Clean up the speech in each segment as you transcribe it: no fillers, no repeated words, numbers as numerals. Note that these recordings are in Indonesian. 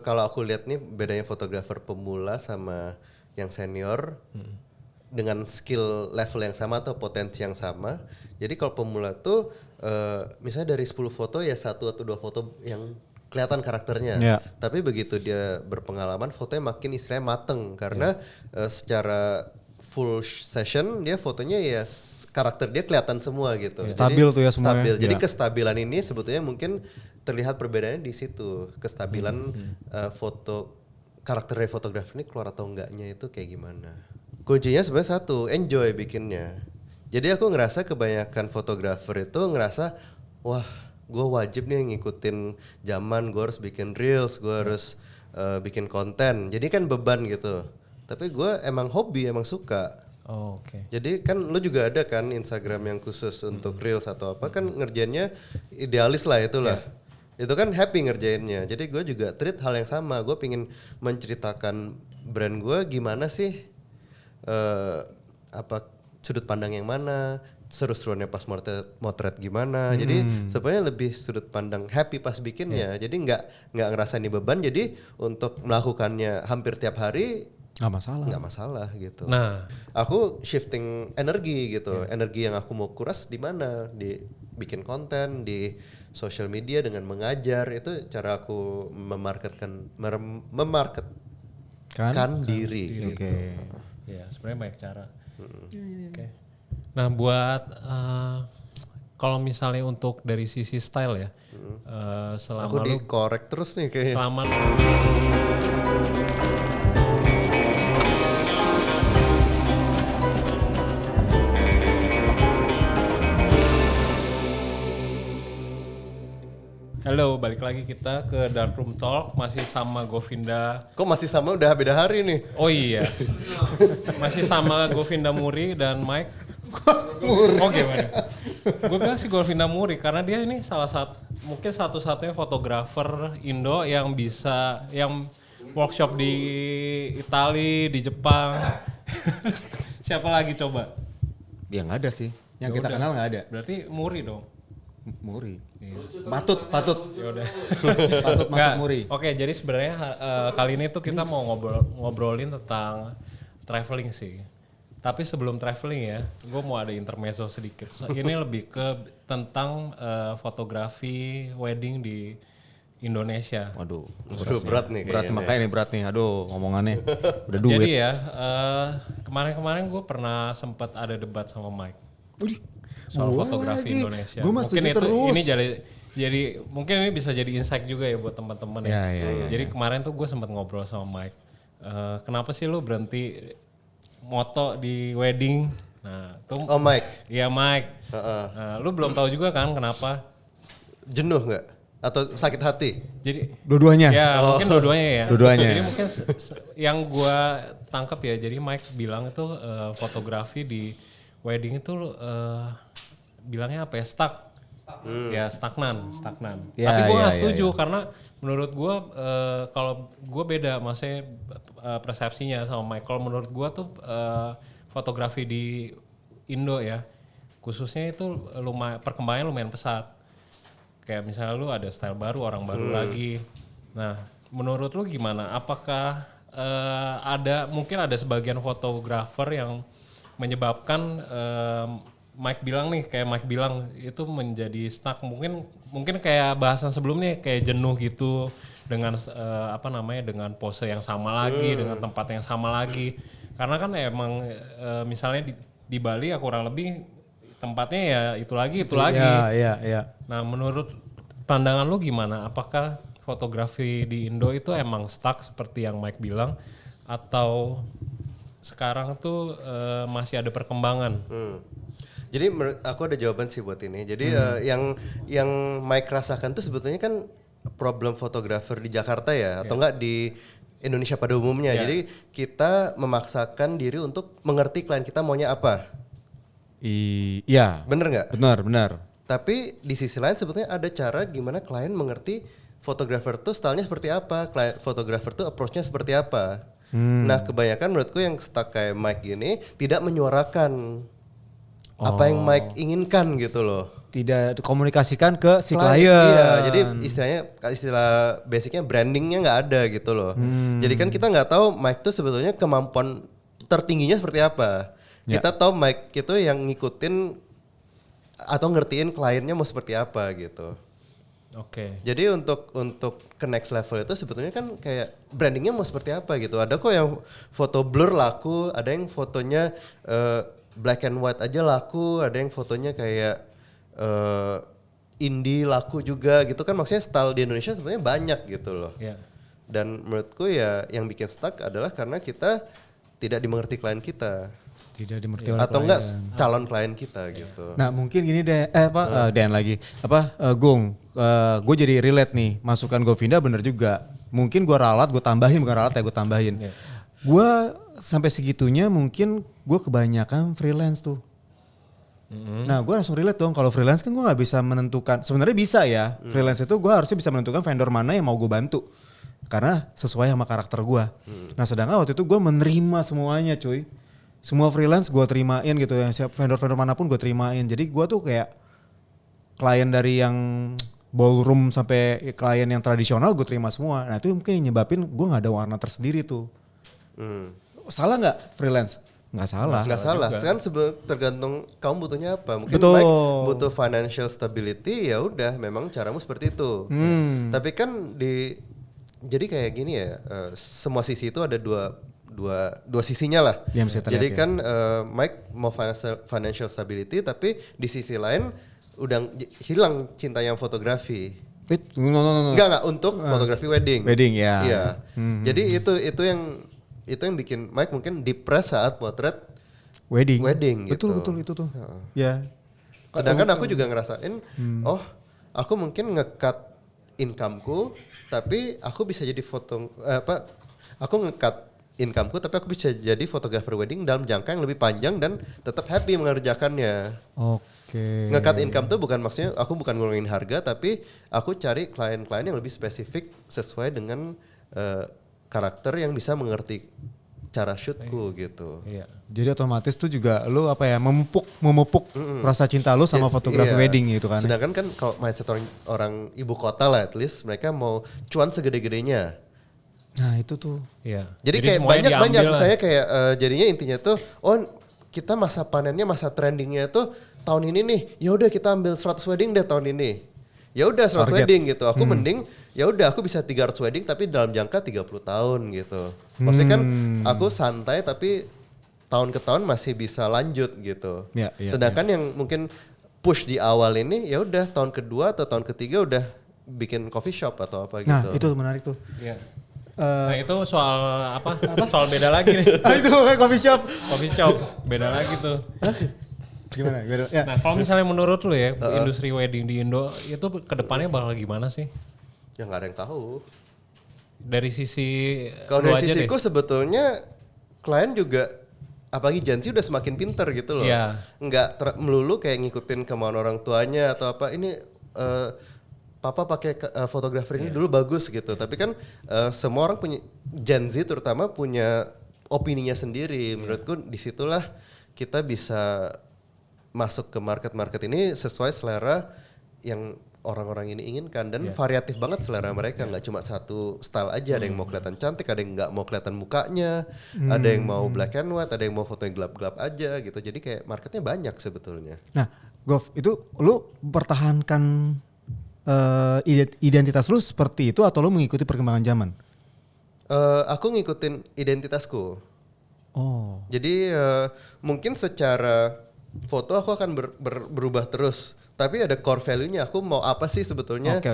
Kalau aku lihat nih bedanya fotografer pemula sama yang senior dengan skill level yang sama atau potensi yang sama. Jadi kalau pemula tuh misalnya dari 10 foto ya 1 atau 2 foto yang kelihatan karakternya. Yeah. Tapi begitu dia berpengalaman fotonya makin istilahnya mateng karena secara full session dia fotonya ya karakter dia kelihatan semua gitu. Stabil Jadi, tuh ya semuanya. Stabil. Jadi Ya. kestabilan ini sebetulnya mungkin terlihat perbedaannya di situ. Kestabilan foto karakter dari fotografer ini keluar atau enggaknya itu kayak gimana. Kuncinya sebenarnya satu, enjoy bikinnya. Jadi aku ngerasa kebanyakan fotografer itu ngerasa wah gue wajib nih ngikutin zaman, gue harus bikin reels, gue harus bikin konten. Jadi kan beban gitu. Tapi gue emang hobi, emang suka. Oh, oke. Jadi kan lu juga ada kan Instagram yang khusus untuk reels atau apa kan ngerjainnya idealis lah itulah. Itu kan happy ngerjainnya. Jadi gue juga treat hal yang sama. Gue pingin menceritakan brand gue gimana sih, apa sudut pandang yang mana, seru-seruannya pas motret gimana. Jadi sebenarnya lebih sudut pandang happy pas bikinnya. Jadi nggak ngerasain ini beban. Jadi untuk melakukannya hampir tiap hari nggak masalah gitu. Nah, Aku shifting energi gitu. Energi yang aku mau kuras di mana? Di bikin konten di social media dengan mengajar. Itu cara aku memarketkan diri gitu. Oke. ya sebenarnya banyak cara. Oke. Nah, buat kalau misalnya untuk dari sisi style ya, selama Aku lu dikorek terus nih kayaknya. selama Halo, balik lagi kita ke Darkroom Talk, masih sama Govinda. Kok masih sama udah beda hari nih? Oh iya, masih sama Govinda Muri dan Mike. Oh gimana? Gue bilang sih Govinda Muri karena dia ini salah satu, mungkin satu-satunya fotografer Indo yang bisa, yang workshop di Itali, di Jepang. Siapa lagi coba? Ya nggak ada sih. Yang Ya kita udah. kenal nggak ada. Berarti Muri dong. Muri. Iya. Patut. Ya udah. Patut masuk Nggak, Muri. Oke, jadi sebenarnya kali ini tuh kita mau ngobrolin tentang traveling sih. Tapi sebelum traveling ya, gue mau ada intermezzo sedikit. Ini lebih ke tentang fotografi wedding di Indonesia. Waduh. Berat nih Berat kayaknya. makanya nih berat nih. Aduh ngomongannya. Udah duit. Jadi ya, kemarin-kemarin gue pernah sempat ada debat sama Mike soal Gua fotografi lagi. Indonesia. Gua mah Mungkin setuju itu terus. ini jadi mungkin ini bisa jadi insight juga ya buat teman-teman ya. Jadi kemarin tuh gue sempat ngobrol sama Mike. Kenapa sih lu berhenti moto di wedding? Nah, tuh Oh Mike, iya Mike. Nah, lu belum tahu juga kan kenapa? jenuh nggak? Atau sakit hati? Jadi Dua-duanya. ya mungkin dua-duanya ya. Dua-duanya. Jadi mungkin yang gua tangkap ya, jadi Mike bilang itu fotografi di wedding itu bilangnya apa ya, stuck. Ya stagnan. Ya, Tapi gue nggak ya, setuju karena menurut gue kalau gue beda, maksudnya persepsinya sama Mike. Kalau menurut gue tuh fotografi di Indo ya, khususnya itu perkembangannya lumayan pesat. Kayak misalnya lu ada style baru, orang baru lagi. Nah, menurut lu gimana? Apakah mungkin ada sebagian fotografer yang menyebabkan Mike bilang nih, kayak Mike bilang itu menjadi stuck, mungkin kayak bahasan sebelumnya kayak jenuh gitu dengan dengan pose yang sama lagi, dengan tempat yang sama lagi. Karena kan emang misalnya di Bali ya kurang lebih tempatnya ya itu lagi. Iya. Nah, menurut pandangan lu gimana? Apakah fotografi di Indo itu emang stuck seperti yang Mike bilang, atau sekarang tuh masih ada perkembangan? Jadi aku ada jawaban sih buat ini. Jadi yang Mike rasakan tuh sebetulnya kan problem fotografer di Jakarta ya, atau enggak di Indonesia pada umumnya. Jadi kita memaksakan diri untuk mengerti klien kita maunya apa. Iya. Bener nggak? Benar. Tapi di sisi lain sebetulnya ada cara gimana klien mengerti fotografer tuh stylenya seperti apa, fotografer tuh approach-nya seperti apa. Nah kebanyakan menurutku yang stuck kayak Mike gini tidak menyuarakan. apa yang Mike inginkan gitu loh. Tidak dikomunikasikan ke si Klien, klien. Iya, jadi istilah basicnya brandingnya nggak ada gitu loh. Jadi kan kita nggak tahu Mike tuh sebetulnya kemampuan tertingginya seperti apa. Ya. Kita tahu Mike itu yang ngikutin atau ngertiin kliennya mau seperti apa gitu. Oke. Jadi untuk ke next level itu sebetulnya kan kayak brandingnya mau seperti apa gitu. Ada kok yang foto blur laku, ada yang fotonya black and white aja laku, ada yang fotonya kayak indie laku juga gitu kan. Maksudnya style di Indonesia sebenarnya banyak gitu loh. Iya. Dan menurutku ya yang bikin stuck adalah karena kita tidak dimengerti klien kita Tidak dimengerti oleh atau klien. enggak calon klien kita gitu. Nah mungkin gini deh, Dan lagi, Gung, gue jadi relate nih, masukan Govinda bener juga. Mungkin gue ralat, gue tambahin, bukan ralat ya, gue tambahin. Iya. Gue sampai segitunya mungkin gue kebanyakan freelance tuh. Nah gue langsung relate dong, kalau freelance kan gue gak bisa menentukan, sebenarnya bisa ya, freelance itu gue harusnya bisa menentukan vendor mana yang mau gue bantu. Karena sesuai sama karakter gue. Nah sedangkan waktu itu gue menerima semuanya cuy. Semua freelance gue terimain gitu ya, siap vendor-vendor manapun gue terimain. Jadi gue tuh kayak klien dari yang ballroom sampai klien yang tradisional gue terima semua. Nah itu mungkin yang nyebabin gue gak ada warna tersendiri tuh. Salah gak freelance? Nggak salah. Nggak salah, kan tergantung kamu butuhnya apa. Mungkin Betul. Mike butuh financial stability, ya udah, memang caramu seperti itu. Tapi kan jadi kayak gini ya, semua sisi itu ada dua sisinya lah. Yang bisa terlihat Jadi ya. kan Mike mau financial stability, tapi di sisi lain udah hilang cinta yang fotografi. No. Enggak untuk fotografi wedding. Wedding ya. Iya. Jadi itu yang bikin Mike mungkin depres saat potret Wedding gitu. Betul itu tuh. Ya. Sedangkan aku juga ngerasain, aku mungkin nge-cut income-ku, tapi aku bisa jadi aku nge-cut income-ku tapi aku bisa jadi fotografer wedding dalam jangka yang lebih panjang dan tetap happy mengerjakannya. Oke. Nge-cut income tuh bukan maksudnya aku bukan ngurangin harga, tapi aku cari klien-klien yang lebih spesifik sesuai dengan karakter yang bisa mengerti cara shootku gitu. Iya. Jadi otomatis tuh juga lu memupuk rasa cinta lu sama fotografi Iya. wedding gitu kan. Sedangkan kan kalau mindset orang ibu kota lah, at least mereka mau cuan segede-gedenya. Nah itu tuh. Iya. Jadi kayak semuanya banyak diambil lah. saya kayak jadinya intinya tuh kita masa panennya, masa trendingnya tuh tahun ini nih. Ya udah kita ambil 100 wedding deh tahun ini. Ya udah 100 Target. wedding gitu. Aku mending ya udah aku bisa 300 wedding tapi dalam jangka 30 tahun gitu. Maksudnya kan aku santai tapi tahun ke tahun masih bisa lanjut gitu. Ya, Sedangkan yang mungkin push di awal ini ya udah tahun kedua atau tahun ketiga udah bikin coffee shop atau apa gitu. Nah itu menarik tuh. Iya. Nah itu soal apa? Soal beda lagi nih. Itu kayak coffee shop. Coffee shop beda lagi tuh. Gimana? Ya. Nah kalau misalnya menurut lu ya industri wedding di Indo itu kedepannya bakal gimana sih? Ya nggak ada yang tahu. Dari sisi Kalau lu dari aja deh. sisiku sebetulnya klien juga apalagi Gen Z udah semakin pinter gitu loh. Iya. Nggak melulu kayak ngikutin kemauan orang tuanya atau apa. Ini papa pakai fotografer ini dulu bagus gitu. Tapi kan semua orang punya, Gen Z terutama punya opininya sendiri. Menurutku disitulah kita bisa masuk ke market ini sesuai selera yang orang-orang ini inginkan dan variatif banget selera mereka, nggak cuma satu style aja. Ada yang mau kelihatan cantik, ada yang nggak mau kelihatan mukanya, ada yang mau black and white, ada yang mau fotonya gelap-gelap aja gitu. Jadi kayak marketnya banyak sebetulnya. Nah Gov, itu lu pertahankan identitas lu seperti itu atau lu mengikuti perkembangan zaman? Aku ngikutin identitasku. Oh. Jadi mungkin secara foto aku akan berubah terus. Tapi ada core value-nya, aku mau apa sih sebetulnya. Oke.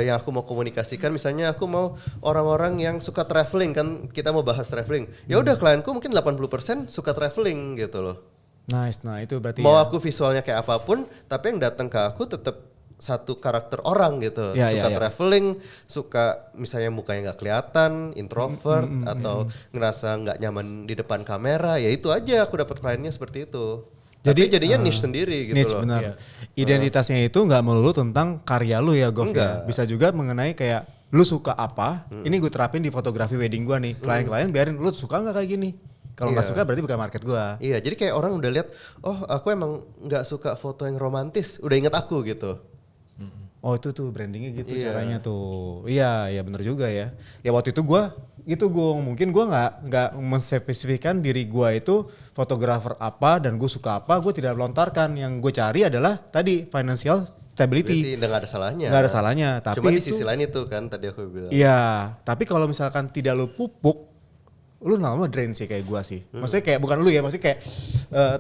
Yang aku mau komunikasikan. Misalnya aku mau orang-orang yang suka traveling, kan kita mau bahas traveling. Ya udah klienku mungkin 80% suka traveling gitu loh. Nice, nah itu berarti Mau ya. aku visualnya kayak apapun, tapi yang datang ke aku tetap satu karakter orang gitu. Suka traveling, suka misalnya mukanya nggak kelihatan, introvert atau ngerasa nggak nyaman di depan kamera, ya itu aja aku dapat kliennya seperti itu. Jadi jadinya niche sendiri gitu niche, loh. benar. Identitasnya itu nggak melulu tentang karya lu ya Gov Enggak. ya. Bisa juga mengenai kayak lu suka apa, ini gue terapin di fotografi wedding gue nih. Klien-klien biarin lu suka nggak kayak gini. Kalau nggak suka berarti bukan market gue. Iya, jadi kayak orang udah lihat, oh aku emang nggak suka foto yang romantis, udah inget aku gitu. Oh itu tuh brandingnya gitu Iya. caranya tuh. Iya, ya bener juga ya. Ya waktu itu mungkin gue nggak menspesifikkan diri gue itu fotografer apa dan gue suka apa. Gue tidak melontarkan. Yang gue cari adalah tadi financial stability. Berarti nggak ada salahnya. Nggak ada salahnya. Tapi Cuma di itu, sisi lain itu kan tadi aku bilang. iya, tapi kalau misalkan tidak lu pupuk, lu lama-lama drain sih kayak gua sih. Maksudnya kayak bukan lu ya, maksudnya kayak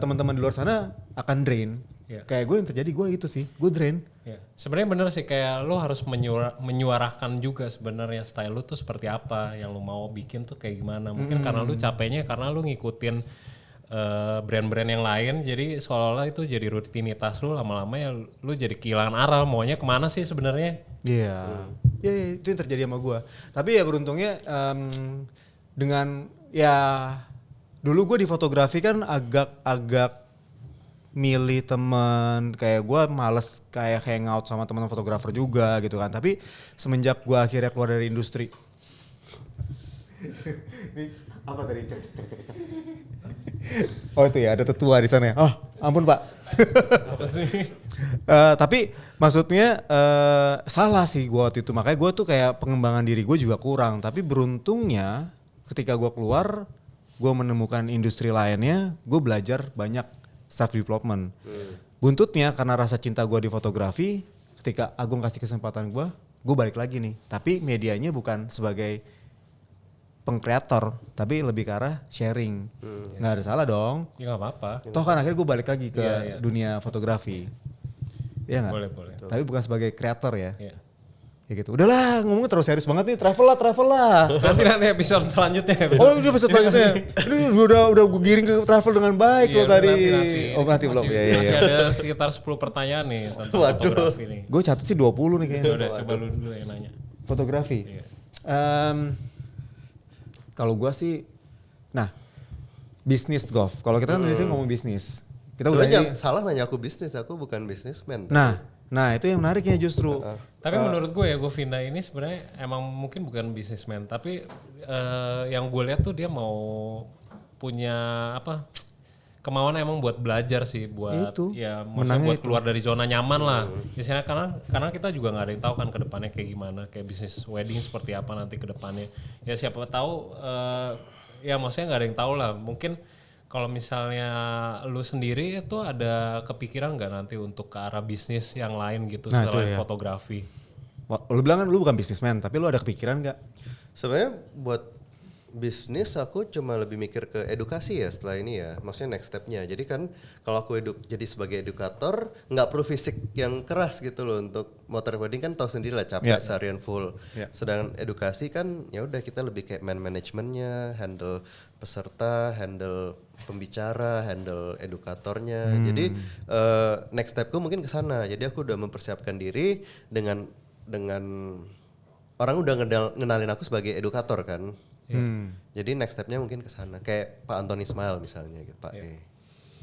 teman-teman di luar sana akan drain. Iya. Kayak gue yang terjadi gue itu sih, gue drain. Ya, sebenarnya bener sih kayak lu harus menyuarakan juga sebenarnya style lu tuh seperti apa, yang lu mau bikin tuh kayak gimana. Mungkin karena lu capeknya karena lu ngikutin brand-brand yang lain, jadi seolah-olah itu jadi rutinitas lu, lama-lama ya lu jadi kehilangan arah, maunya kemana sih sebenarnya? Iya. Ya, itu yang terjadi sama gue. Tapi ya beruntungnya dengan ya dulu gue di fotografi kan agak milih temen, kayak gue males kayak hangout sama teman fotografer juga gitu kan. Tapi semenjak gue akhirnya keluar dari industri. Ini apa tadi? Cek. Oh itu ya, ada tetua di sana ya. Oh ampun pak. Apa sih? Tapi maksudnya salah sih gue waktu itu. Makanya gue tuh kayak pengembangan diri gue juga kurang. Tapi beruntungnya ketika gue keluar, gue menemukan industri lainnya, gue belajar banyak self development. Buntutnya karena rasa cinta gue di fotografi, ketika Agung kasih kesempatan gue balik lagi nih. Tapi medianya bukan sebagai pengkreator, tapi lebih ke arah sharing. Nggak ada salah dong. Ya nggak apa-apa. Toh kan akhirnya gue balik lagi ke Iya. dunia fotografi. Iya nggak? Boleh. Tapi bukan sebagai kreator ya. Iya. Ya gitu. Udahlah ngomongnya terlalu serius banget nih. Travel lah. Nanti episode selanjutnya. Oh udah bisa selanjutnya. Ini udah gue giring ke travel dengan baik Iya, loh tadi. nanti. Oh nanti belum. Masih, Ya. masih ada sekitar 10 pertanyaan nih tentang fotografi nih. Gue catat sih 20 nih kayaknya. Udah coba lu dulu yang nanya. Fotografi. Iya. Kalau gue sih, nah bisnis golf. Kalau kita kan biasanya ngomong bisnis. Kita udah Sebenarnya salah nanya aku bisnis, aku bukan bisnismen. Nah itu yang menariknya justru. Tapi menurut gue ya, Govinda ini sebenarnya emang mungkin bukan bisnismen, tapi yang gue lihat tuh dia mau punya apa kemauan emang buat belajar sih, buat Itu, ya maksudnya menangnya buat itu. keluar dari zona nyaman lah. Misalnya karena kita juga nggak ada yang tahu kan ke depannya kayak gimana, kayak bisnis wedding seperti apa nanti ke depannya. Ya siapa tahu ya maksudnya nggak ada yang tahu lah. Mungkin kalau misalnya lu sendiri itu ada kepikiran nggak nanti untuk ke arah bisnis yang lain gitu Nah, itu selain ya. fotografi? Wah, lu bilang kan lu bukan bisnismen, tapi lu ada kepikiran nggak? Sebenarnya buat bisnis aku cuma lebih mikir ke edukasi ya setelah ini ya, maksudnya next stepnya. Jadi kan kalau aku jadi sebagai edukator nggak perlu fisik yang keras gitu loh. Untuk motor wedding kan tahu sendiri lah capek seharian full. Sedangkan edukasi kan ya udah kita lebih kayak manajemennya, handle peserta, handle pembicara, handle edukatornya. Jadi next stepku mungkin ke sana. Jadi aku udah mempersiapkan diri dengan orang udah ngenalin aku sebagai edukator kan. Jadi next stepnya mungkin ke sana. Kayak Pak Antoni Ismail misalnya gitu, Pak E.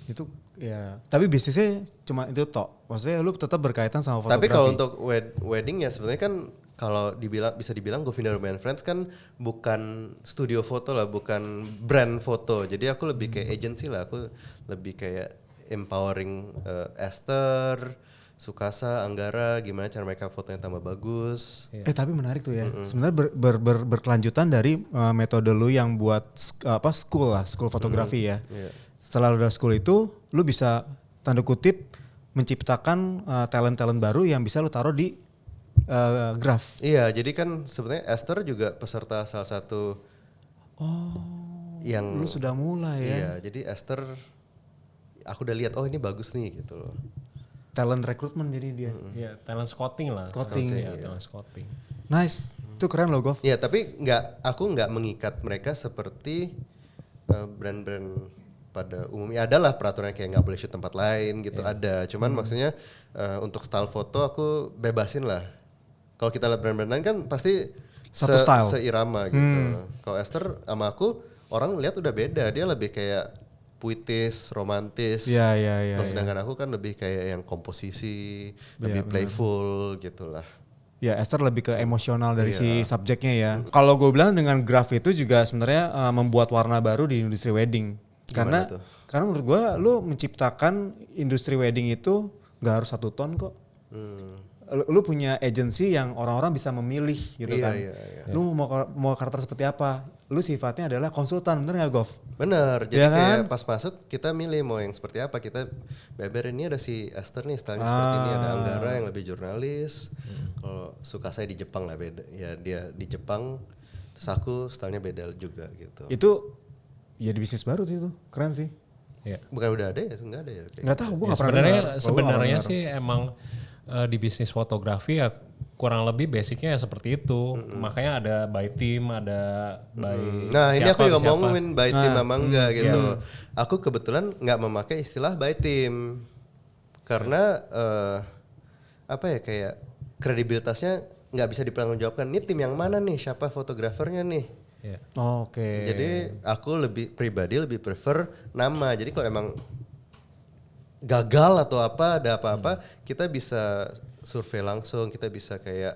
Itu ya. Tapi bisnisnya cuma itu tok. Maksudnya lu tetap berkaitan sama fotografi. Tapi kalau untuk wedding ya sebenarnya kan kalau bisa dibilang Govinda Ruben Friends kan bukan studio foto lah, bukan brand foto. Jadi aku lebih kayak agency lah. Aku lebih kayak empowering Esther, Sukasa, Anggara, gimana cara mereka fotonya tambah bagus. Tapi menarik tuh ya. Sebenarnya berkelanjutan dari metode lu yang buat school fotografi ya. Setelah lu udah school itu, lu bisa tanda kutip menciptakan talent-talent baru yang bisa lu taruh di graph. Iya, jadi kan sebenarnya Esther juga peserta salah satu yang Lu sudah mulai ya. Iya, jadi Esther aku udah lihat ini bagus nih gitu loh. Talent recruitment jadi dia. Ya talent scouting lah. Scouting, Ya, talent scouting. Nice. Itu keren loh Gov. Iya, tapi aku nggak mengikat mereka seperti brand-brand pada umumnya. Adalah peraturan kayak nggak boleh shoot tempat lain gitu, ada. Cuman maksudnya untuk style foto aku bebasin lah. Kalau kita lihat brand-brand lain kan pasti Satu style. seirama gitu. Kalau Esther sama aku orang lihat udah beda. Dia lebih kayak puitis, romantis. Iya. Kalau sedangkan aku kan lebih kayak yang komposisi, lebih playful gitulah. Ya Esther lebih ke emosional dari si subjeknya ya. Kalau gue bilang dengan graph itu juga sebenarnya membuat warna baru di industri wedding. Karena tuh? karena menurut gue lu menciptakan industri wedding itu gak harus 1 ton kok. Lu punya agency yang orang-orang bisa memilih gitu Iya, kan. iya, iya. Lu mau karakter seperti apa? Lu sifatnya adalah konsultan, bener gak Gov? Bener, jadi Ya kayak kan? pas masuk kita milih mau yang seperti apa. Kita beber ini ada si Esther nih stylenya seperti ini, ada Anggara yang lebih jurnalis. Kalau suka saya di Jepang lah beda. Ya dia di Jepang, terus aku stylenya beda juga gitu. Itu jadi bisnis baru sih itu, keren sih. Ya. Bukan udah ada ya? Enggak ada ya? Kayak Nggak tahu, gue Ya, nggak pernah sebenarnya dengar. sebenarnya sih emang di bisnis fotografi ya kurang lebih basicnya ya seperti itu. Makanya ada by team, ada by Nah ini aku juga siapa. ngomongin by team sama enggak gitu. Aku kebetulan nggak memakai istilah by team karena apa ya kayak kredibilitasnya nggak bisa dipertanggungjawabkan. Ini tim yang mana nih? Siapa fotografernya nih? Ya. Oke. Jadi aku pribadi lebih prefer nama. Jadi kalau emang gagal atau apa ada apa-apa kita bisa survei langsung, kita bisa kayak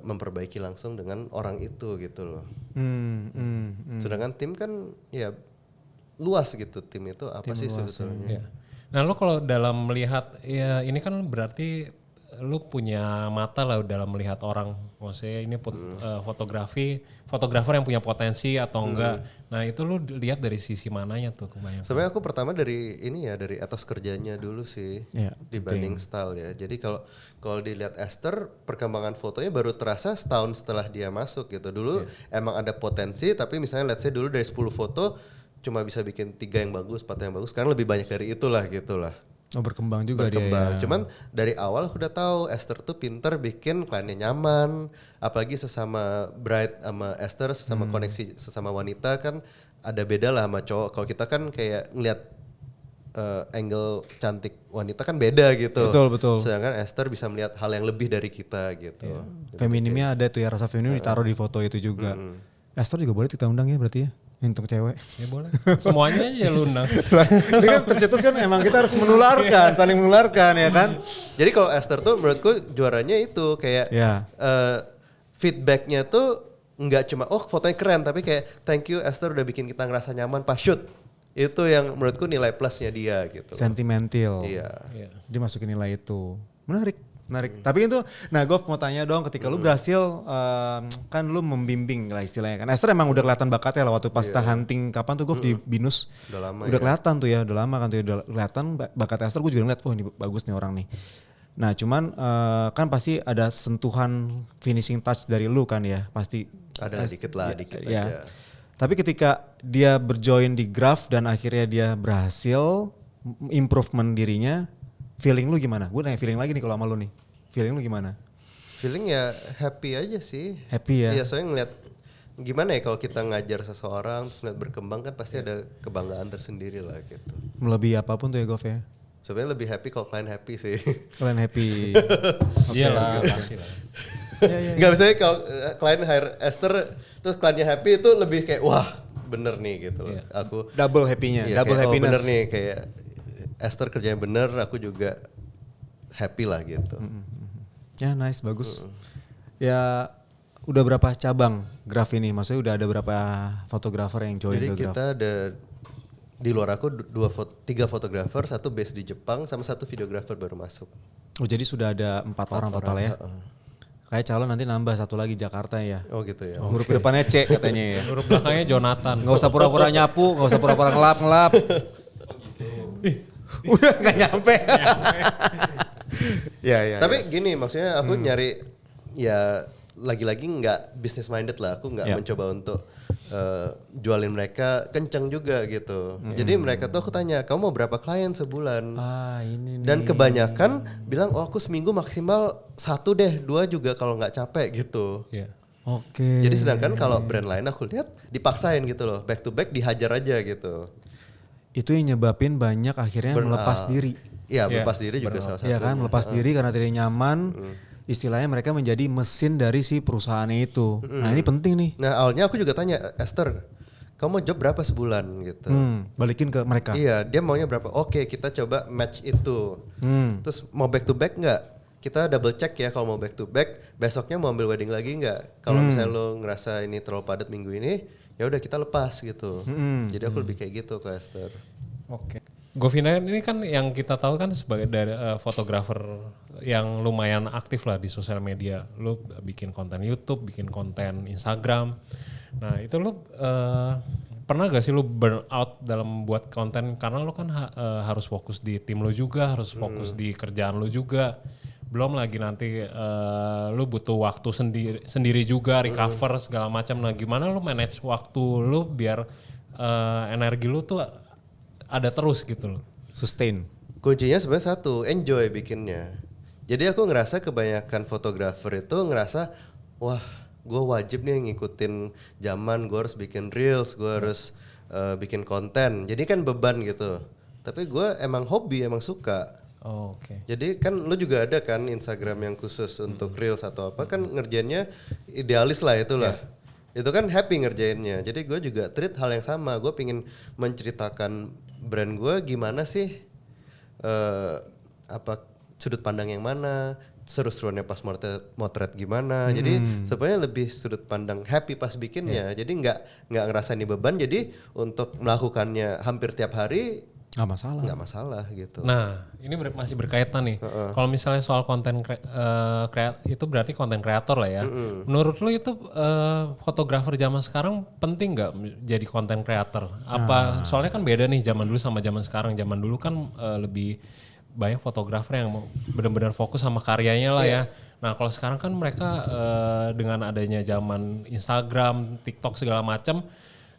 memperbaiki langsung dengan orang itu gitu loh. Sedangkan tim kan ya luas gitu, tim itu apa sih sebetulnya. Ya. Nah, lo kalau dalam melihat ya ini kan berarti lu punya mata lah dalam melihat orang. Maksudnya ini fotografer yang punya potensi atau enggak. Nah, itu lu lihat dari sisi mananya tuh kebanyakan? Sebenarnya aku pertama dari ini ya, dari etos kerjanya dulu sih dibanding style ya. Jadi kalau dilihat Esther, perkembangan fotonya baru terasa setahun setelah dia masuk gitu. Dulu emang ada potensi, tapi misalnya let's say dulu dari 10 foto cuma bisa bikin 3 yang bagus, 4 yang bagus. Sekarang lebih banyak dari itulah gitulah. Oh berkembang juga dia ya. Cuman dari awal aku udah tahu Esther tuh pinter bikin kliennya nyaman, apalagi sesama bride sama Esther, sesama koneksi sesama wanita kan ada beda lah sama cowok. Kalau kita kan kayak ngeliat angle cantik wanita kan beda gitu. Betul. Sedangkan Esther bisa melihat hal yang lebih dari kita gitu. Feminimnya ada tuh ya, rasa feminim ditaruh di foto itu juga. Esther juga boleh kita undang ya berarti ya, untuk cewek. Ya boleh. Semuanya aja lu undang. Ini kan tercetus kan emang kita harus menularkan, saling menularkan ya kan. Jadi kalau Esther tuh menurutku juaranya itu kayak feedbacknya tuh nggak cuma fotonya keren, tapi kayak thank you Esther udah bikin kita ngerasa nyaman pas shoot. Itu yang menurutku nilai plusnya dia gitu. Sentimental. Iya. Dia masukin nilai itu. Menarik. Tapi itu, nah Gov mau tanya dong, ketika lu berhasil, kan lu membimbing lah istilahnya kan. Esther emang udah kelihatan bakatnya lah waktu pas hunting kapan tuh Gov di Binus. Udah lama udah kelihatan tuh ya, udah lama kan tuh udah kelihatan bakat Esther. Gue juga ngeliat, ini bagus nih orang nih. Nah cuman kan pasti ada sentuhan finishing touch dari lu kan ya, pasti. Ada dikit aja. Tapi ketika dia berjoin di Graph dan akhirnya dia berhasil improvement dirinya, feeling lu gimana? Gue nanya feeling lagi nih kalau sama lu nih. Feeling lu gimana? Feeling ya happy aja sih. Happy ya? Iya soalnya ngeliat gimana ya kalau kita ngajar seseorang terus ngeliat berkembang kan pasti ada kebanggaan tersendiri lah gitu. Melebihi apapun tuh ya Gov ya? Sebenarnya lebih happy kalau klien happy sih. Kalian happy. Iya lah, pasti lah. Nggak bisa kalau klien hire Esther terus kliennya happy itu lebih kayak wah bener nih gitu loh. Aku Double happy-nya, iya, double kayak, happiness. bener nih kayak Esther kerjanya bener, aku juga happy lah gitu. Ya nice, bagus. Ya udah berapa cabang Graph ini? Maksudnya udah ada berapa fotografer yang join Jadi ke Graph? kita ada di luar aku 3 fotografer, 1 base di Jepang sama 1 videografer baru masuk. Oh jadi sudah ada 4 orang total ya? Kayak calon nanti nambah 1 lagi Jakarta ya? Oh gitu ya. Huruf depannya C katanya ya? Huruf belakangnya Jonathan. Gak usah pura-pura nyapu, gak usah pura-pura ngelap. Udah gak nyampe. Ya. Tapi gini maksudnya aku nyari ya lagi-lagi nggak business minded lah. Aku nggak mencoba untuk jualin mereka kenceng juga gitu. Jadi mereka tuh aku tanya, kamu mau berapa klien sebulan? Ini nih. Dan kebanyakan bilang, oh aku seminggu maksimal 1 deh, 2 juga kalau nggak capek gitu. Iya. Oke. Jadi sedangkan kalau brand lain aku lihat dipaksain gitu loh, back to back dihajar aja gitu. Itu yang nyebabin banyak akhirnya melepas diri. Iya, melepas diri juga salah satu. Iya kan, melepas diri karena tidak nyaman. Istilahnya mereka menjadi mesin dari si perusahaannya itu. Nah ini penting nih. Nah awalnya aku juga tanya, Esther, kamu mau job berapa sebulan gitu? Balikin ke mereka. Iya, dia maunya berapa? Oke, kita coba match itu. Terus mau back to back nggak? kita double check ya kalau mau back to back, besoknya mau ambil wedding lagi nggak? Kalau misalnya lo ngerasa ini terlalu padat minggu ini, ya udah kita lepas gitu. Jadi aku lebih kayak gitu ke Esther. Oke. Govina ini kan yang kita tahu kan sebagai dari fotografer yang lumayan aktif lah di sosial media. Lu bikin konten YouTube, bikin konten Instagram. Nah itu lu pernah gak sih lu burn out dalam buat konten karena lu kan harus fokus di tim lu juga, harus fokus di kerjaan lu juga. Belum lagi nanti lu butuh waktu sendiri juga, recover segala macam. Nah gimana lu manage waktu lu biar energi lu tuh ada terus gitu loh. Sustain. Kuncinya sebenarnya satu, enjoy bikinnya. Jadi aku ngerasa kebanyakan fotografer itu ngerasa, wah gue wajib nih ngikutin zaman, gue harus bikin reels, gue harus bikin konten. Jadi kan beban gitu. Tapi gue emang hobi, emang suka. Oh, oke. Jadi kan lu juga ada kan Instagram yang khusus untuk reels atau apa, kan ngerjainnya idealis lah itulah. Itu kan happy ngerjainnya. Jadi gue juga treat hal yang sama. Gue pingin menceritakan brand gue gimana sih, apa sudut pandang yang mana, seru-seruannya pas motret gimana. Jadi sebenarnya lebih sudut pandang happy pas bikinnya. Jadi nggak ngerasa ini beban. Jadi untuk melakukannya hampir tiap hari nggak masalah gitu. Nah ini masih berkaitan nih. Kalau misalnya soal konten itu berarti konten kreator lah ya. Menurut lu itu fotografer zaman sekarang penting nggak jadi konten kreator? Apa soalnya kan beda nih zaman dulu sama zaman sekarang. Zaman dulu kan lebih banyak fotografer yang benar-benar fokus sama karyanya lah ya. Nah kalau sekarang kan mereka dengan adanya zaman Instagram, TikTok segala macam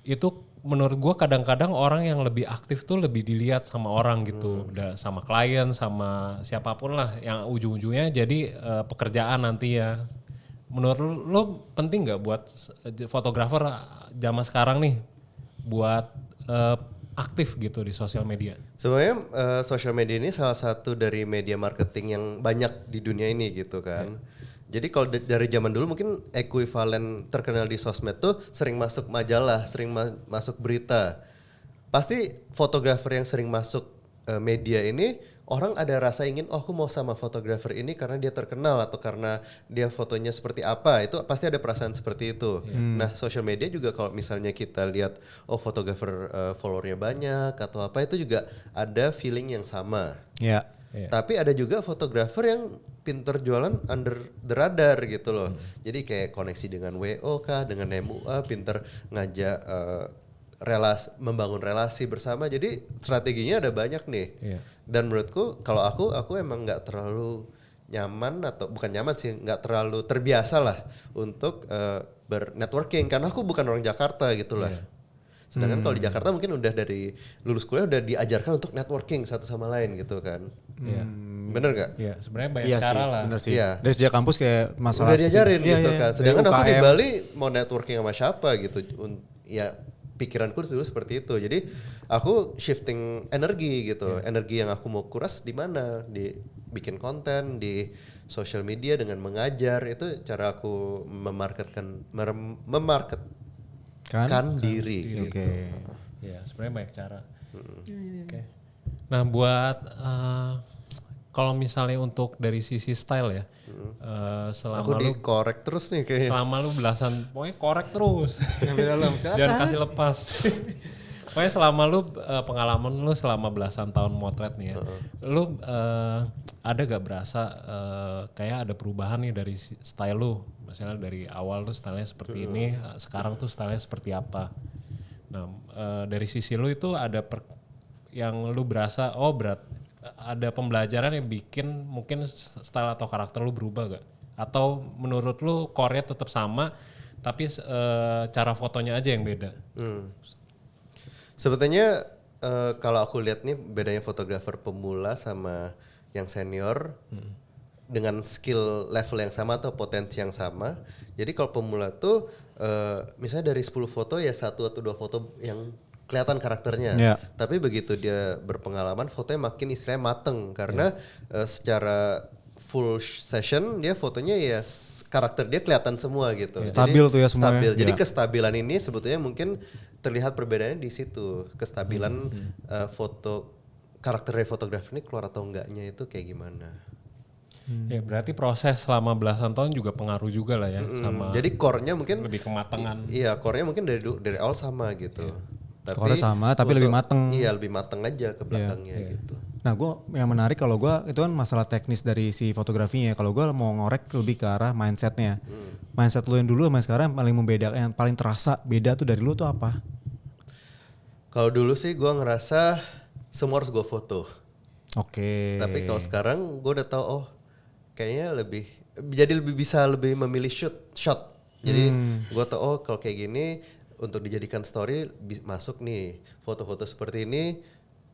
itu menurut gue kadang-kadang orang yang lebih aktif tuh lebih dilihat sama orang gitu, sama klien, sama siapapun lah yang ujung-ujungnya jadi pekerjaan nanti ya. Menurut lo penting nggak buat fotografer zaman sekarang nih buat aktif gitu di sosial media? Sebenarnya sosial media ini salah satu dari media marketing yang banyak di dunia ini gitu kan. Jadi kalau dari zaman dulu mungkin ekuivalen terkenal di sosmed tuh sering masuk majalah, sering masuk berita. Pasti fotografer yang sering masuk media ini orang ada rasa ingin, oh aku mau sama fotografer ini karena dia terkenal atau karena dia fotonya seperti apa. Itu pasti ada perasaan seperti itu. Nah social media juga kalau misalnya kita lihat, oh fotografer followernya banyak atau apa, itu juga ada feeling yang sama. Ya. Tapi ada juga fotografer yang pinter jualan under the radar gitu loh. Jadi kayak koneksi dengan WO kah, dengan MUA, pinter ngajak membangun relasi bersama. Jadi strateginya ada banyak nih. Dan menurutku kalau aku emang nggak terlalu nyaman atau bukan nyaman sih, nggak terlalu terbiasa lah untuk bernetworking karena aku bukan orang Jakarta gitu lah. Sedangkan kalau di Jakarta mungkin udah dari lulus kuliah udah diajarkan untuk networking satu sama lain gitu kan. Bener gak? Iya, sebenarnya banyak cara lah. Bener sih. Iya. Dari sejak kampus kayak masalah udah diajarin gitu kan. Sedangkan aku di UKM. Bali mau networking sama siapa gitu. Ya pikiranku dulu seperti itu. Jadi aku shifting energi gitu. Energi yang aku mau kuras di mana? Di bikin konten di social media dengan mengajar. Itu cara aku memarketkan diri gitu. Iya, sebenarnya banyak cara. Oke. Nah, buat kalau misalnya untuk dari sisi style ya, selama Aku dikorek terus nih kayaknya. selama lu pokoknya korek terus. Jangan kasih lepas. Pokoknya selama lu pengalaman lu selama belasan tahun motret nih ya, lu ada gak berasa kayak ada perubahan nih dari style lu? Misalnya dari awal tuh stylenya seperti ini, sekarang tuh stylenya seperti apa? Nah dari sisi lu itu ada yang lu berasa, ada pembelajaran yang bikin mungkin style atau karakter lu berubah gak? Atau menurut lu core-nya tetap sama, tapi cara fotonya aja yang beda? Sebetulnya kalau aku lihat nih bedanya fotografer pemula sama yang senior dengan skill level yang sama atau potensi yang sama. Jadi kalau pemula tuh misalnya dari 10 foto ya 1 atau 2 foto yang kelihatan karakternya. Tapi begitu dia berpengalaman fotonya makin istilahnya mateng karena secara full session dia fotonya ya karakter dia kelihatan semua gitu. Stabil tuh ya semuanya. Stabil. Jadi kestabilan ini sebetulnya mungkin terlihat perbedaannya di situ. Kestabilan foto karakter dari fotografer ini keluar atau enggaknya itu kayak gimana? Ya berarti proses selama belasan tahun juga pengaruh juga lah ya sama Jadi core-nya mungkin lebih kematangan. iya, core-nya mungkin dari awal sama gitu. Tapi Core-nya sama, tapi lebih mateng. Iya, lebih mateng aja ke belakangnya gitu. Nah gue yang menarik kalau gue itu kan masalah teknis dari si fotografinya. Kalau gue mau ngorek lebih ke arah mindsetnya. Mindset lu yang dulu sama sekarang yang paling membedakan, yang paling terasa beda tuh dari lu tuh apa? Kalau dulu sih gue ngerasa semua harus gue foto. Oke. Tapi kalau sekarang gue udah tahu kayaknya lebih bisa lebih memilih shot. Jadi gue tahu kalau kayak gini untuk dijadikan story masuk nih foto-foto seperti ini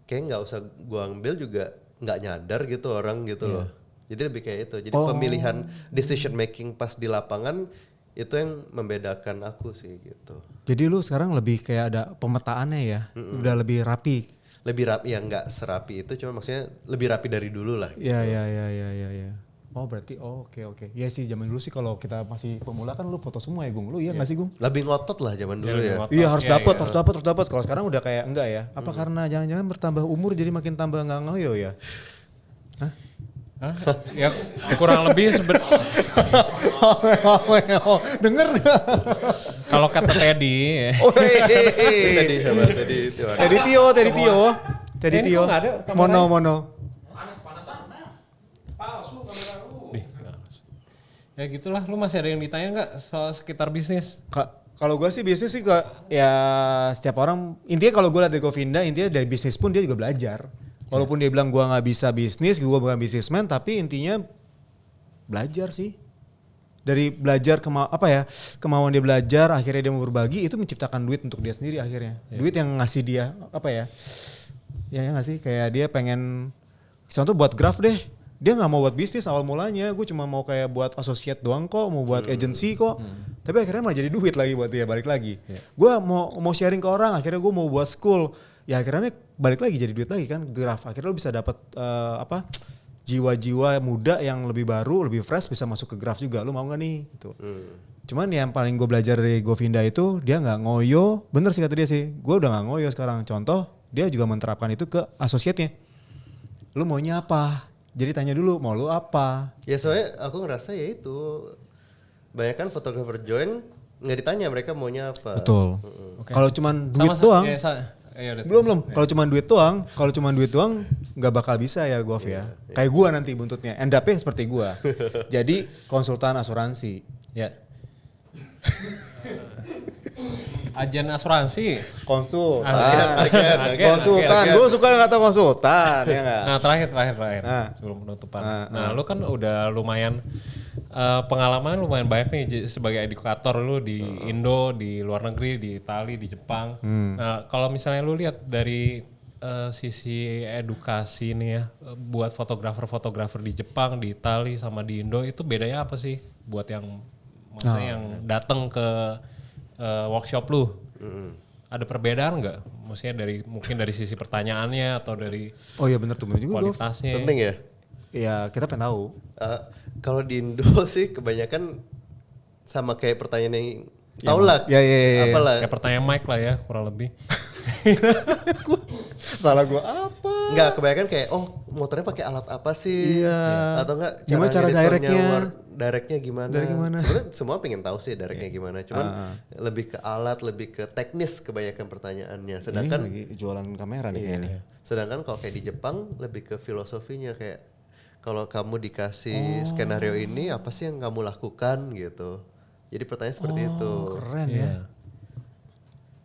kayak nggak usah gue ambil juga nggak nyadar gitu orang gitu loh. Jadi lebih kayak itu. Jadi pemilihan decision making pas di lapangan itu yang membedakan aku sih gitu. Jadi lu sekarang lebih kayak ada pemetaannya ya, udah lebih rapi. Lebih rapi ya nggak serapi itu, cuma maksudnya lebih rapi dari dulu lah. Iya iya iya iya iya. Oh berarti oke. Ya sih zaman dulu sih kalau kita masih pemula kan lu foto semua ya Gung. Lu iya nggak sih Gung? Lebih ngotot lah zaman dulu lebih ya. ngotot. Iya harus dapat. Kalau sekarang udah kayak enggak ya? Apa karena jangan-jangan bertambah umur jadi makin tambah nggak ngoyo ya? Hah? Hah? Ya kurang lebih Denger nggak? kalau kata Teddy Tadi siapa? Teddy Tio. Ini kok nggak ada kameranya? Mono. Nih, ya gitulah, lu masih ada yang ditanya nggak soal sekitar bisnis? Kalau gue sih bisnis sih ya setiap orang intinya kalau gue lihat dari Govinda intinya dari bisnis pun dia juga belajar. Walaupun dia bilang gue nggak bisa bisnis, gue bukan bisnisman, tapi intinya belajar sih. Dari belajar kemauan dia belajar, akhirnya dia mau berbagi, itu menciptakan duit untuk dia sendiri akhirnya. Duit yang ngasih dia ya nggak sih kayak dia pengen contoh buat graph deh. Dia nggak mau buat bisnis awal mulanya, gue cuma mau kayak buat associate doang kok, mau buat agency kok. Tapi akhirnya malah jadi duit lagi buat dia, balik lagi. Gue mau sharing ke orang, akhirnya gue mau buat school. Ya akhirnya balik lagi jadi duit lagi kan, graph. Akhirnya lo bisa dapat jiwa-jiwa muda yang lebih baru, lebih fresh bisa masuk ke graph juga. Lu mau gak nih? Gitu. Cuman yang paling gue belajar dari Govinda itu dia gak ngoyo. Bener sih kata dia sih. Gue udah gak ngoyo sekarang. Contoh dia juga menerapkan itu ke associate-nya. Lu maunya apa? Jadi tanya dulu mau lu apa? Ya soalnya aku ngerasa ya itu banyak kan fotografer join nggak ditanya mereka maunya apa. Betul. Okay. Kalau cuman duit doang. Belum. Kalau cuma duit doang, nggak bakal bisa ya Gov ya. Kayak gua nanti buntutnya. End up-nya seperti gua. Jadi konsultan asuransi. Ya. Agen asuransi. Konsultan. Konsultan. Gua suka kata konsultan ya nggak? Nah terakhir sebelum penutupan. Nah lu kan udah lumayan pengalaman lumayan banyak nih sebagai edukator lu di Indo, di luar negeri, di Itali, di Jepang. Nah kalau misalnya lu lihat dari sisi edukasi nih ya, buat fotografer di Jepang, di Itali sama di Indo itu bedanya apa sih buat yang maksudnya yang datang ke workshop lu? Ada perbedaan nggak? Maksudnya mungkin dari sisi pertanyaannya atau dari Oh iya bener tuh juga kualitasnya. Penting ya? Iya kita pengen tahu. Kalau di Indo sih kebanyakan sama kayak pertanyaan yang tau lah. Ya. Apalah. Kayak pertanyaan Mike lah ya kurang lebih. Salah gua apa? Enggak, kebanyakan kayak motornya pakai alat apa sih? Iya. Atau enggak Gimana cara directnya gimana? Sebenarnya semua pengen tahu sih directnya gimana. Cuman lebih ke alat, lebih ke teknis kebanyakan pertanyaannya. Sedangkan ini lagi jualan kamera nih kayaknya. Sedangkan kalau kayak di Jepang lebih ke filosofinya kayak kalau kamu dikasih skenario ini apa sih yang kamu lakukan gitu. Jadi pertanyaan seperti itu. Keren ya.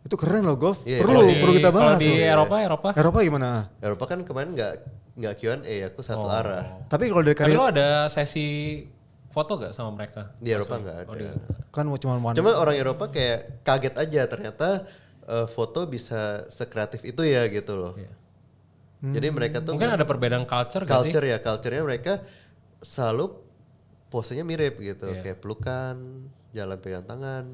Itu keren loh Gov. Iya, Perlu kita bahas. Kalau di Eropa gimana? Eropa kan kemarin nggak Q&A, aku satu arah. Tapi kalau dari Tapi karya lo ada sesi foto gak sama mereka? Di Eropa nggak ada. kan cuma Cuma orang Eropa kayak kaget aja ternyata foto bisa sekreatif itu ya gitu loh. Iya. Jadi mereka tuh Mungkin ada perbedaan culture gak sih? culture-nya mereka selalu posenya mirip gitu, kayak pelukan, jalan pegang tangan,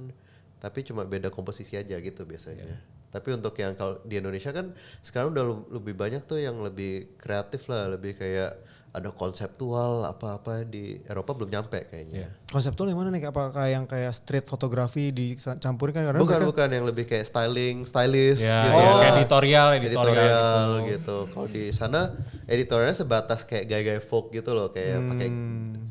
tapi cuma beda komposisi aja gitu biasanya. Tapi untuk yang kalau di Indonesia kan sekarang udah lebih banyak tuh yang lebih kreatif lah, lebih kayak ada konseptual apa-apa. Di Eropa belum nyampe kayaknya. Konseptual yang mana nih? Apakah yang kayak street fotografi dicampurin kan? Karena Bukan yang lebih kayak stylist Ya, gitu. kayak editorial gitu. Kalau di sana editorialnya sebatas kayak gaya-gaya folk gitu loh, kayak pakai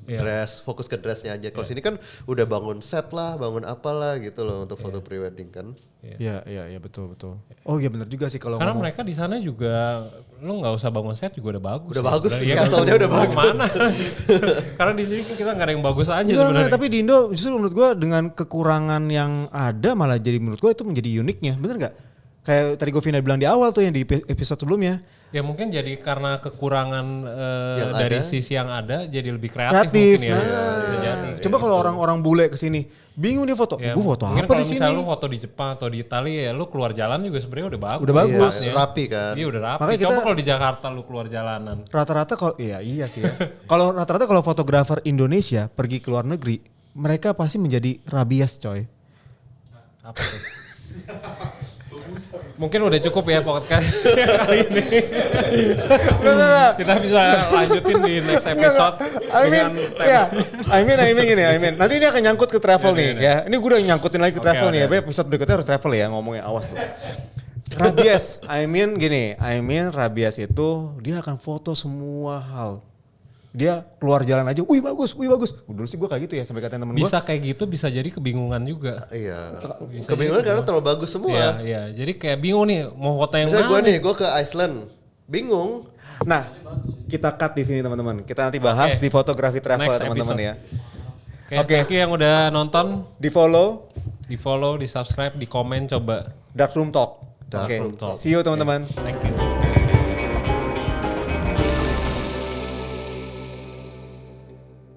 dress, fokus ke dressnya aja. Kalau sini kan udah bangun set lah, bangun apalah gitu loh untuk foto prewedding kan. Iya betul. Oh iya benar juga sih kalau Karena ngomong. mereka di sana juga lu nggak usah bangun set juga udah bagus. Udah ya bagus, sebenarnya. castle-nya udah bagus. Mana? Karena di sini kita nggak ada yang bagus aja Enggak, sebenarnya. tapi di Indo justru menurut gue dengan kekurangan yang ada malah jadi menurut gue itu menjadi uniknya, bener nggak? Kayak tadi Govina bilang di awal tuh yang di episode sebelumnya. Ya mungkin jadi karena kekurangan Yang dari ada. sisi yang ada jadi lebih kreatif Kreatif, mungkin ya. nah. Bisa jadi. Coba kalau orang-orang bule kesini, bingung dia foto. Ya, Gue foto mungkin apa kalau di sini? misalnya lu foto di Jepang atau di Italia ya lu keluar jalan juga sebenarnya udah bagus. Udah bagus. Iya, rapi kan. Iya udah rapi. Makanya Coba kita- kalau di Jakarta lu keluar jalanan. Rata-rata kalau iya sih ya. Kalau rata-rata kalau fotografer Indonesia pergi ke luar negeri, mereka pasti menjadi rabies coy. Apa tuh? Mungkin udah cukup ya podcast kali ini. Kita bisa lanjutin di next episode dengan tema. Nanti ini akan nyangkut ke travel nih ya. Ini gue udah nyangkutin lagi ke Oke, travel nih ya. oke. Episode berikutnya harus travel ya ngomongnya, awas loh. Rabies, rabies itu dia akan foto semua hal. Dia keluar jalan aja, wih bagus. Dulu sih gue kayak gitu ya sampai katain temen gue. Bisa kayak gitu bisa jadi kebingungan juga. Iya. Kebingungan karena terlalu bagus semua. Iya. Jadi kayak bingung nih mau foto yang Misalnya mana. gue ke Iceland, bingung. Nah, kita cut di sini teman-teman. Kita nanti bahas di fotografi travel Next teman-teman episode. ya. Oke, thank you yang udah nonton, Di follow di follow, di subscribe, di komen coba. Dark Room Talk. Dark Oke, Room Talk. see you teman-teman. Thank you.